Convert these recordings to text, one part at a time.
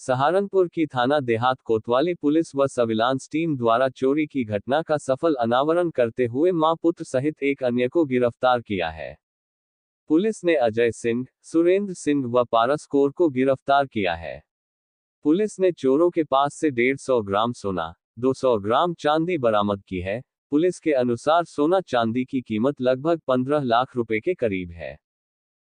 सहारनपुर की थाना देहात कोतवाली पुलिस व सर्विलांस टीम द्वारा चोरी की घटना का सफल अनावरण करते हुए मां पुत्र सहित एक अन्य को गिरफ्तार किया है। पुलिस ने अजय सिंह, सुरेंद्र सिंह व पारस कौर को गिरफ्तार किया है। पुलिस ने चोरों के पास से 150 ग्राम सोना, 200 ग्राम चांदी बरामद की है। पुलिस के अनुसार सोना चांदी की कीमत लगभग 15 लाख रुपए के करीब है।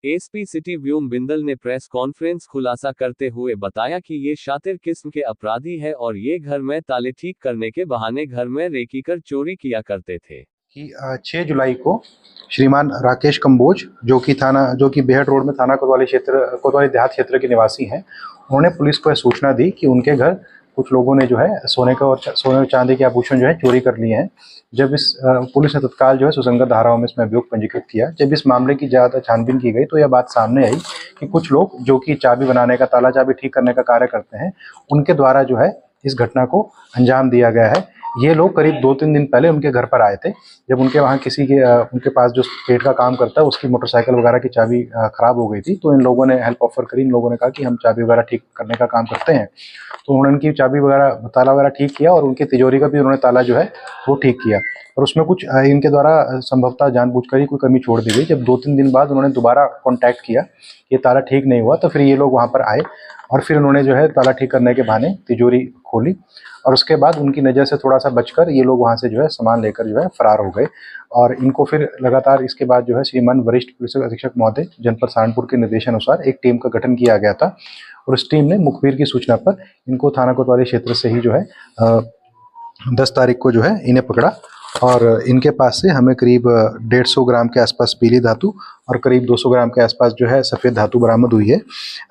एसपी सिटी व्योम बिंदल ने प्रेस कॉन्फ्रेंस खुलासा करते हुए बताया कि ये शातिर किस्म के अपराधी है और ये घर में ताले ठीक करने के बहाने घर में रेकी कर चोरी किया करते थे। कि 6 जुलाई को श्रीमान राकेश कंबोज जो कि बेहट रोड में थाना कोतवाली देहात क्षेत्र के निवासी हैं, उन्होंने पुलिस को सूचना दी कि उनके घर कुछ लोगों ने जो है सोने और चांदी के आभूषण जो है चोरी कर लिए हैं। जब पुलिस ने तत्काल जो है सुसंगत धाराओं में इसमें अभियोग पंजीकृत किया। जब इस मामले की ज़्यादा छानबीन की गई तो यह बात सामने आई कि कुछ लोग जो कि चाबी बनाने का, ताला चाबी ठीक करने का कार्य करते हैं, उनके द्वारा जो है इस घटना को अंजाम दिया गया है। ये लोग करीब 2-3 दिन पहले उनके घर पर आए थे। जब उनके वहाँ उनके पास जो पेट का काम करता है उसकी मोटरसाइकिल वगैरह की चाबी खराब हो गई थी, तो इन लोगों ने हेल्प ऑफर करी। इन लोगों ने कहा कि हम चाबी वगैरह ठीक करने का काम करते हैं, तो उन्होंने उनकी चाबी वगैरह, ताला वगैरह ठीक किया और उनकी तिजोरी का भी उन्होंने ताला जो है वो ठीक किया। और उसमें कुछ इनके द्वारा संभवतः जानबूझकर ही कोई कमी छोड़ दी गई। जब 2-3 दिन बाद उन्होंने दोबारा कॉन्टैक्ट किया, ये ताला ठीक नहीं हुआ, तो फिर ये लोग वहाँ पर आए और फिर उन्होंने जो है ताला ठीक करने के बहाने तिजोरी खोली और उसके बाद उनकी नज़र से थोड़ा सा बचकर ये लोग वहाँ से जो है सामान लेकर जो है फरार हो गए। और इनको फिर लगातार इसके बाद जो है श्रीमान वरिष्ठ पुलिस अधीक्षक महोदय जनपद सहारनपुर के निर्देशानुसार एक टीम का गठन किया गया था और उस टीम ने मुखबिर की सूचना पर इनको थाना कोतवाली क्षेत्र से ही जो है 10 तारीख को जो है इन्हें पकड़ा और इनके पास से हमें करीब 150 ग्राम के आसपास पीली धातु और करीब 200 ग्राम के आसपास जो है सफ़ेद धातु बरामद हुई है।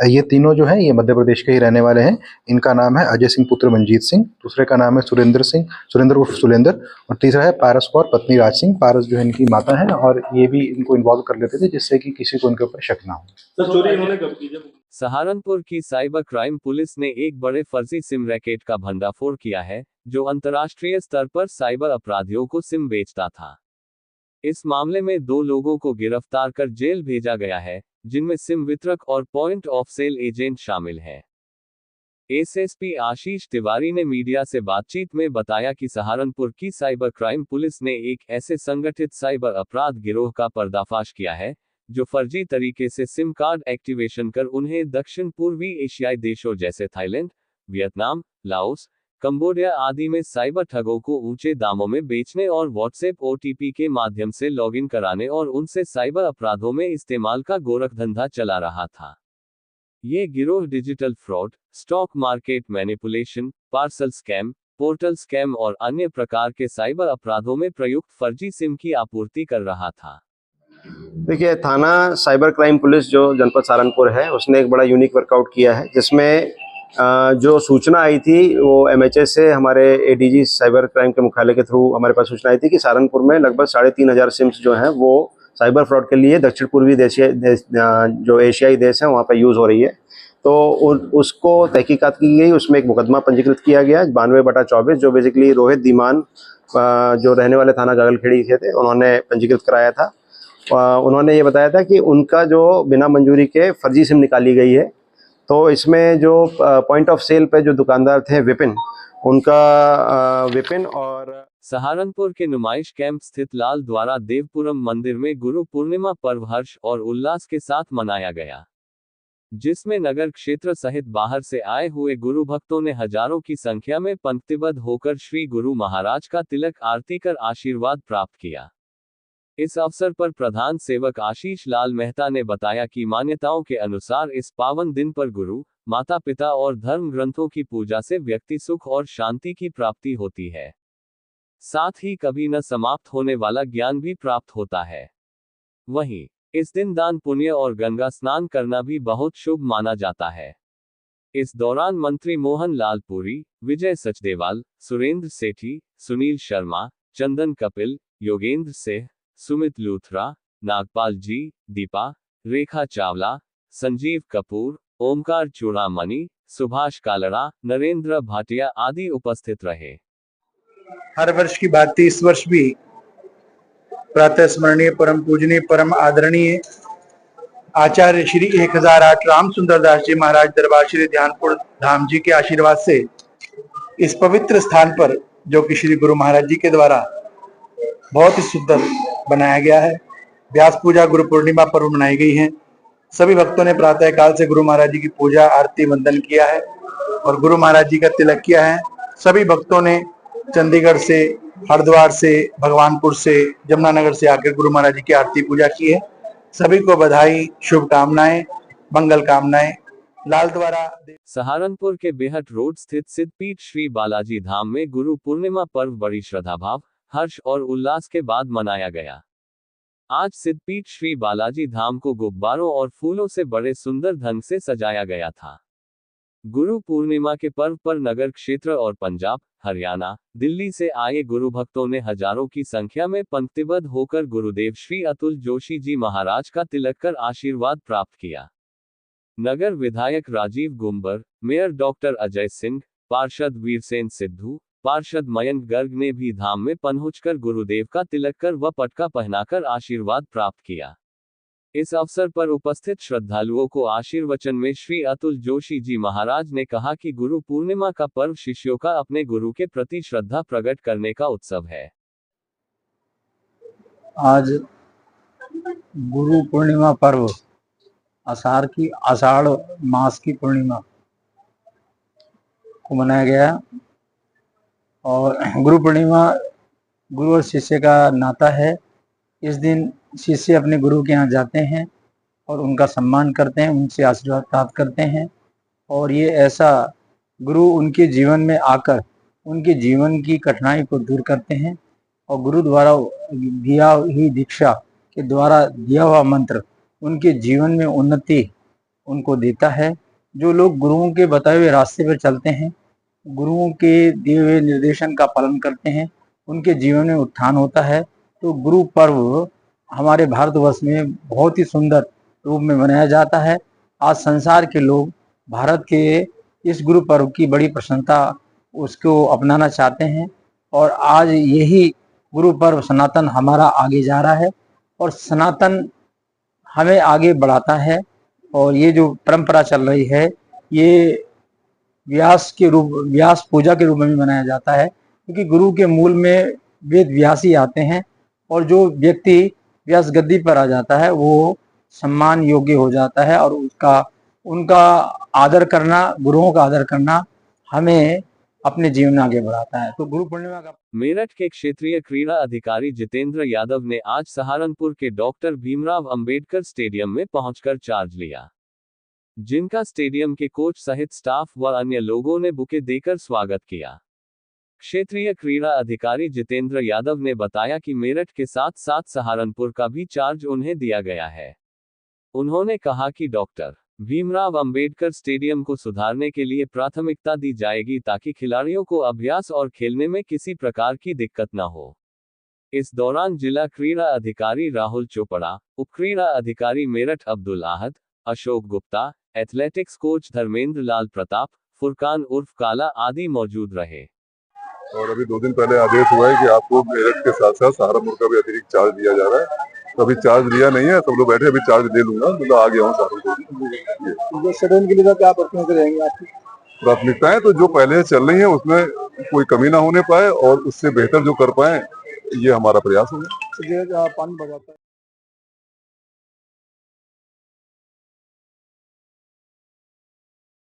ये तीनों जो हैं ये मध्य प्रदेश के ही रहने वाले हैं। इनका नाम है अजय सिंह पुत्र मंजीत सिंह, दूसरे का नाम है सुरेंद्र उर्फ सुलेंद्र और तीसरा है पारस कौर पत्नी राज सिंह। पारस जो है इनकी माता है और ये भी इनको इन्वॉल्व कर लेते थे जिससे कि किसी को इनके ऊपर शक ना हो। तो चोरी इन्होंने कब की? सहारनपुर की साइबर क्राइम पुलिस ने एक बड़े फर्जी सिम रैकेट का भंडाफोड़ किया है, जो अंतर्राष्ट्रीय स्तर पर साइबर अपराधियों को सिम बेचता था। इस मामले में 2 लोगों को गिरफ्तार कर जेल भेजा गया है, जिनमें सिम वितरक और पॉइंट ऑफ सेल एजेंट शामिल हैं। एसएसपी आशीष तिवारी ने मीडिया से बातचीत में बताया कि सहारनपुर की साइबर क्राइम पुलिस ने एक ऐसे संगठित साइबर अपराध गिरोह का पर्दाफाश किया है, जो फर्जी तरीके से सिम कार्ड एक्टिवेशन कर उन्हें दक्षिण पूर्वी एशियाई देशों जैसे थाईलैंड, वियतनाम, लाओस, कंबोडिया आदि में साइबर ठगों को ऊंचे दामों में बेचने और व्हाट्सएप ओटीपी के माध्यम से लॉगिन कराने और उनसे साइबर अपराधों में इस्तेमाल का गोरखधंधा चला रहा था। ये गिरोह digital fraud, stock market manipulation, parcel scam, portal scam और अन्य प्रकार के साइबर अपराधों में प्रयुक्त फर्जी सिम की आपूर्ति कर रहा था। देखिए, थाना साइबर क्राइम पुलिस जो जनपद सहारनपुर है उसने एक बड़ा यूनिक वर्कआउट किया है, जिसमें जो सूचना आई थी वो एमएचए से हमारे एडीजी साइबर क्राइम के मुख्यालय के थ्रू हमारे पास सूचना आई थी कि सहारनपुर में लगभग 3,500 सिम्स जो हैं वो साइबर फ्रॉड के लिए दक्षिण पूर्वी जो एशियाई देश हैं वहाँ पर यूज़ हो रही है। तो उसको तहकीकात की गई, उसमें एक मुकदमा पंजीकृत किया गया 92/24, जो बेसिकली रोहित दीमान जो रहने वाले थाना गागलखेड़ी के थे उन्होंने पंजीकृत कराया था। उन्होंने ये बताया था कि उनका जो बिना मंजूरी के फर्जी सिम निकाली गई है। तो इसमें जो पॉइंट ऑफ सेल पे जो दुकानदार थे विपिन और सहारनपुर के नुमाइश कैंप स्थित लाल द्वारा देवपुरम मंदिर में गुरु पूर्णिमा पर्व हर्ष और उल्लास के साथ मनाया गया, जिसमें नगर क्षेत्र सहित बाहर से आए हुए गुरु भक्तों ने हजारों की संख्या में पंक्तिबद्ध होकर श्री गुरु महाराज का तिलक आरती कर आशीर्वाद प्राप्त किया। इस अवसर पर प्रधान सेवक आशीष लाल मेहता ने बताया कि मान्यताओं के अनुसार इस पावन दिन पर गुरु, माता पिता और धर्म ग्रंथों की पूजा से व्यक्ति सुख और शांति की प्राप्ति होती है। साथ ही कभी न समाप्त होने वाला ज्ञान भी प्राप्त होता है। वहीं इस दिन दान पुण्य और गंगा स्नान करना भी बहुत शुभ माना जाता है। इस दौरान मंत्री मोहन लाल पुरी, विजय सचदेवाल, सुरेंद्र सेठी, सुनील शर्मा, चंदन कपिल, योगेंद्र सिंह, सुमित लूथरा, नागपाल जी, दीपा, रेखा चावला, संजीव कपूर, ओमकार चूड़ामणि, सुभाष कालड़ा, नरेंद्र भाटिया आदि उपस्थित रहे। हर वर्ष की भांति इस वर्ष भी प्रातः स्मरणीय, परम पूजनीय, परम आदरणीय आचार्य श्री 1008 राम सुंदर दास जी महाराज दरबार श्री ध्यानपुर धाम जी के आशीर्वाद से इस पवित्र स्थान पर, जो कि श्री गुरु महाराज जी के द्वारा बहुत ही सुंदर बनाया गया है, व्यास पूजा गुरु पूर्णिमा पर्व मनाई गई है। सभी भक्तों ने प्रातः काल से गुरु महाराज जी की पूजा आरती वंदन किया है और गुरु महाराज जी का तिलक किया है। सभी भक्तों ने चंडीगढ़ से, हरिद्वार से, भगवानपुर से, जमुनानगर से आकर गुरु महाराज जी की आरती पूजा की है। सभी को बधाई, शुभकामनाएं, मंगल कामनाएं। लाल द्वारा सहारनपुर के बेहट रोड स्थित सिद्धपीठ श्री बालाजी धाम में गुरु पूर्णिमा पर्व बड़ी श्रद्धाभाव, हर्ष और उल्लास के बाद मनाया गया। आज सिद्धपीठ श्री बालाजी धाम को गुब्बारों और फूलों से बड़े सुंदर ढंग से सजाया गया था। गुरु पूर्णिमा के पर्व पर नगर क्षेत्र और पंजाब, हरियाणा, दिल्ली से आए गुरु भक्तों ने हजारों की संख्या में पंक्तिबद्ध होकर गुरुदेव श्री अतुल जोशी जी महाराज का तिलक कर आशीर्वाद प्राप्त किया। नगर विधायक राजीव गुंबर, मेयर डॉक्टर अजय सिंह, पार्षद वीरसेन सिद्धू, पार्षद मयंक गर्ग ने भी धाम में पहुंचकर गुरुदेव का तिलक कर व पटका पहनाकर आशीर्वाद प्राप्त किया। इस अवसर पर उपस्थित श्रद्धालुओं को आशीर्वचन में श्री अतुल जोशी जी महाराज ने कहा कि गुरु पूर्णिमा का पर्व शिष्यों का अपने गुरु के प्रति श्रद्धा प्रकट करने का उत्सव है। आज गुरु पूर्णिमा पर्व आषाढ़ मास की पूर्णिमा को मनाया गया और गुरु पूर्णिमा गुरु और शिष्य का नाता है। इस दिन शिष्य अपने गुरु के यहाँ जाते हैं और उनका सम्मान करते हैं, उनसे आशीर्वाद प्राप्त करते हैं और ये ऐसा गुरु उनके जीवन में आकर उनके जीवन की कठिनाई को दूर करते हैं और गुरु द्वारा दिया हुई दीक्षा के द्वारा दिया हुआ मंत्र उनके जीवन में उन्नति उनको देता है। जो लोग गुरुओं के बताए हुए रास्ते पर चलते हैं, गुरुओं के दिए हुए निर्देशन का पालन करते हैं, उनके जीवन में उत्थान होता है। तो गुरु पर्व हमारे भारतवर्ष में बहुत ही सुंदर रूप में मनाया जाता है। आज संसार के लोग भारत के इस गुरु पर्व की बड़ी प्रसन्नता उसको अपनाना चाहते हैं और आज यही गुरु पर्व सनातन हमारा आगे जा रहा है और सनातन हमें आगे बढ़ाता है। और ये जो परंपरा चल रही है ये व्यास पूजा के रूप में भी मनाया जाता है, क्योंकि गुरु के मूल में वेद व्यास ही आते हैं और जो व्यक्ति व्यास गद्दी पर आ जाता है वो सम्मान योग्य हो जाता है और उनका आदर करना, गुरुओं का आदर करना हमें अपने जीवन में आगे बढ़ाता है। तो गुरु पूर्णिमा का मेरठ के क्षेत्रीय क्रीड़ा अधिकारी जितेंद्र यादव ने आज सहारनपुर के डॉक्टर भीमराव अंबेडकर स्टेडियम में पहुंचकर चार्ज लिया, जिनका स्टेडियम के कोच सहित स्टाफ व अन्य लोगों ने बुके देकर स्वागत किया। क्षेत्रीय क्रीड़ा अधिकारी जितेंद्र यादव ने बताया कि मेरठ के साथ साथ सहारनपुर का भी चार्ज उन्हें दिया गया है। उन्होंने कहा कि डॉक्टर भीमराव अंबेडकर स्टेडियम को सुधारने के लिए प्राथमिकता दी जाएगी ताकि खिलाड़ियों को अभ्यास और खेलने में किसी प्रकार की दिक्कत न हो। इस दौरान जिला क्रीड़ा अधिकारी राहुल चोपड़ा, उप क्रीड़ा अधिकारी मेरठ अब्दुल आहद, अशोक गुप्ता, एथलेटिक्स कोच धर्मेंद्र लाल प्रताप, फुरकान उर्फ काला आदि मौजूद रहे। और अभी 2 दिन पहले आदेश हुआ है कि आपको मेरठ के साथ साथ सहारनपुर का भी अतिरिक्त चार्ज दिया जा रहा है। तो अभी चार्ज लिया नहीं है, सब लोग बैठे, अभी चार्ज दे लूंगा, मतलब आ गया हूँ सहारनपुर। शेड्यूल के लिए क्या प्राथमिकता रहेंगी आपकी? प्राथमिकताएं तो जो पहले चल रही है उसमें कोई कमी ना होने पाए और उससे बेहतर जो कर पाए, ये हमारा प्रयास होगा। पानी बगाता है।